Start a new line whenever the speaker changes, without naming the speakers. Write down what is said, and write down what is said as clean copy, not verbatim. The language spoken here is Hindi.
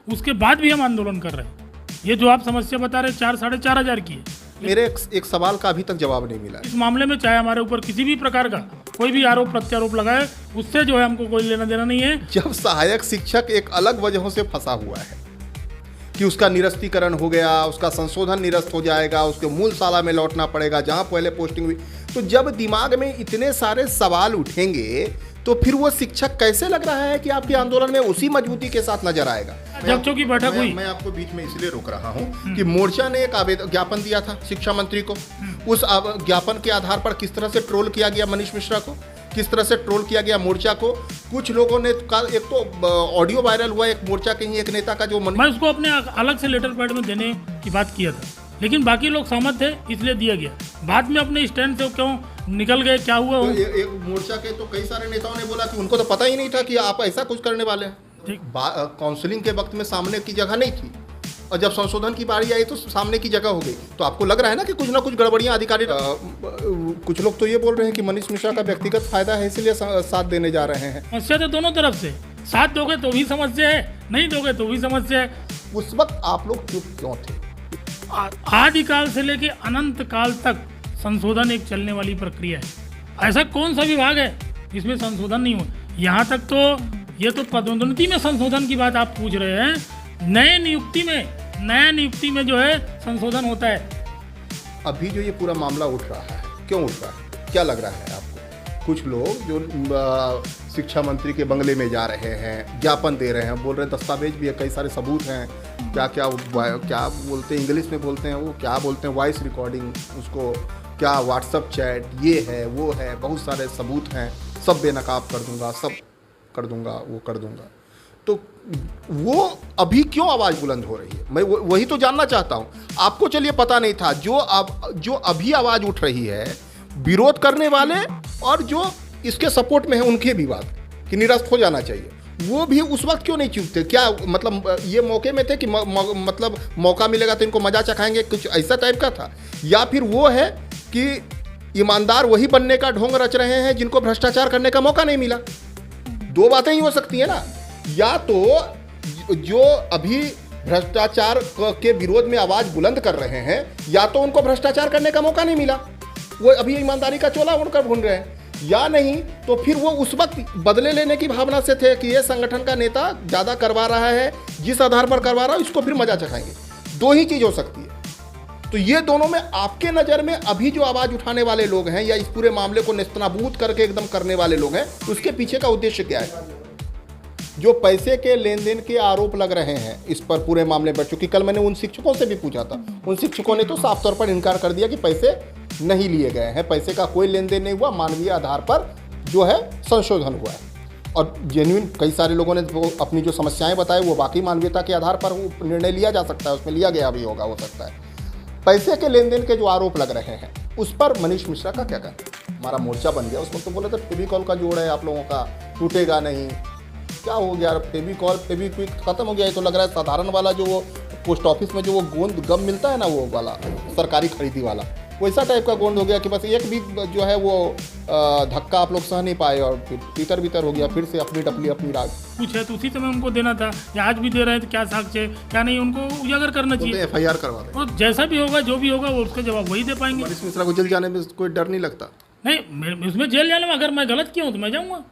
उसके बाद भी हम आंदोलन कर रहे हैं। ये जो आप समस्या बता रहे 4,000-4,500 की है।
मेरे एक सवाल का अभी तक जवाब नहीं मिला।
इस मामले में चाहे हमारे ऊपर किसी भी प्रकार का कोई भी आरोप प्रत्यारोप लगाए, उससे जो है हमको कोई लेना देना नहीं है।
जब सहायक शिक्षक एक अलग वजहों से फंसा हुआ है कि उसका निरस्तीकरण हो गया, उसका संशोधन निरस्त हो जाएगा, उसके मूल शाला में लौटना पड़ेगा जहां पहले पोस्टिंग हुई, तो जब दिमाग में इतने सारे सवाल उठेंगे तो फिर वो शिक्षक कैसे लग रहा है कि आपके आंदोलन में उसी मजबूती के साथ नजर आएगा।
अध्यक्षों की बैठक हुई।
मैं आपको बीच में इसलिए रोक रहा हूं कि मोर्चा ने एक आवेदन ज्ञापन दिया था शिक्षा मंत्री को। उस ज्ञापन के आधार पर किस तरह से ट्रोल किया गया मनीष मिश्रा को, किस तरह से ट्रोल किया गया मोर्चा को। कुछ लोगों ने एक तो ऑडियो वायरल हुआ एक मोर्चा के ही एक नेता का, जो
मैं उसको अपने अलग से लेटर पैड में देने की बात किया था, लेकिन बाकी लोग सहमत थे इसलिए दिया गया। बाद में अपने स्टैंड से क्यों निकल गए, क्या हुआ?
तो एक मोर्चा के तो कई सारे नेताओं ने बोला कि उनको तो पता ही नहीं था कि आप ऐसा कुछ करने वाले हैं। काउंसलिंग के वक्त में सामने की जगह नहीं थी, और जब संशोधन की बारी आई तो सामने की जगह हो गई। तो आपको लग रहा है ना कि कुछ ना कुछ गड़बड़ियां अधिकारी। कुछ लोग तो ये बोल रहे हैं कि मनीष मिश्रा का व्यक्तिगत फायदा है इसलिए साथ देने जा रहे हैं।
समस्या तो दोनों तरफ से, साथ दोगे तो भी समस्या है, नहीं दोगे तो भी समस्या है।
उस वक्त आप लोग चुप क्यों थे?
आदिकाल से लेके अनंत काल तक संशोधन एक चलने वाली प्रक्रिया है। ऐसा कौन सा विभाग है जिसमें संशोधन नहीं हो? यहाँ तक तो ये तो पदोन्नति में संशोधन की बात आप पूछ रहे हैं, नए नियुक्ति में जो है संशोधन होता है।
अभी जो ये पूरा मामला उठ रहा है, क्यों उठ रहा है, क्या लग रहा है आपको? कुछ लोग जो शिक्षा मंत्री के बंगले में जा रहे हैं, ज्ञापन दे रहे हैं, बोल रहे हैं दस्तावेज भी है, कई सारे सबूत हैं, क्या बोलते हैं इंग्लिश में बोलते हैं, वो क्या बोलते हैं वॉइस रिकॉर्डिंग, उसको क्या व्हाट्सअप चैट, ये है वो है, बहुत सारे सबूत हैं, सब बेनकाब कर दूंगा, सब कर दूंगा, वो कर दूंगा। तो वो अभी क्यों आवाज़ बुलंद हो रही है? मैं वही तो जानना चाहता हूँ। आपको चलिए पता नहीं था, जो अभी आवाज़ उठ रही है विरोध करने वाले और जो इसके सपोर्ट में है उनके भी बात कि निरस्त हो जाना चाहिए, वो भी उस वक्त क्यों नहीं चुप थे? क्या मतलब ये मौके में थे कि मतलब मौका मिलेगा तो इनको मजा चखाएंगे, कुछ ऐसा टाइप का था? या फिर वो है कि ईमानदार वही बनने का ढोंग रच रहे हैं जिनको भ्रष्टाचार करने का मौका नहीं मिला? दो बातें ही हो सकती है ना। या तो जो अभी भ्रष्टाचार के विरोध में आवाज बुलंद कर रहे हैं, या तो उनको भ्रष्टाचार करने का मौका नहीं मिला, वो अभी ईमानदारी का चोला ओढ़कर घूम रहे हैं, या नहीं तो फिर वो उस वक्त बदले लेने की भावना से थे कि ये संगठन का नेता ज़्यादा करवा रहा है, जिस आधार पर करवा रहा है इसको फिर मजा चखाएंगे। दो ही चीज़ हो सकती है। तो ये दोनों में आपके नज़र में अभी जो आवाज़ उठाने वाले लोग हैं या इस पूरे मामले को नेस्तनाबूद करके एकदम करने वाले लोग हैं, उसके पीछे का उद्देश्य क्या है? जो पैसे के लेन देन के आरोप लग रहे हैं इस पर पूरे मामले पर, चूंकि कल मैंने उन शिक्षकों से भी पूछा था, उन शिक्षकों ने तो साफ तौर पर इनकार कर दिया कि पैसे नहीं लिए गए हैं, पैसे का कोई लेन देन नहीं हुआ, मानवीय आधार पर जो है संशोधन हुआ है। और जेन्युइन कई सारे लोगों ने अपनी जो समस्याएं बताई वो बाकी मानवीयता के आधार पर वो निर्णय लिया जा सकता है, उसमें लिया गया भी होगा, हो सकता है। पैसे के लेन देन के जो आरोप लग रहे हैं उस पर मनीष मिश्रा का क्या कहना? हमारा मोर्चा बन गया, उसमें तो बोले थे फेविकॉल का जोड़ है आप लोगों का, टूटेगा नहीं। क्या हो गया? फेविक्विक खत्म हो गया। ये तो लग रहा है साधारण वाला जो वो पोस्ट ऑफिस में जो वो गोंद गम मिलता है ना, वो वाला सरकारी खरीदी वाला, वैसा टाइप का गोंद हो गया कि बस एक भी जो है वो धक्का आप लोग सह नहीं पाए और फिर तीतर बीतर हो गया, फिर से अपनी टपली अपनी राग।
कुछ है तो उसी समय उनको देना था, या आज भी दे रहे हैं तो क्या साक्ष्य है, क्या नहीं, उनको उजागर करना चाहिए,
FIR करवा दें।
और जैसा भी होगा जो भी होगा वो उसका जवाब वही दे पाएंगे।
मनीष मिश्रा को जेल जाने में कोई डर नहीं लगता?
नहीं, उसमें जेल जाने में अगर मैं गलत किया हूँ तो मैं जाऊँगा।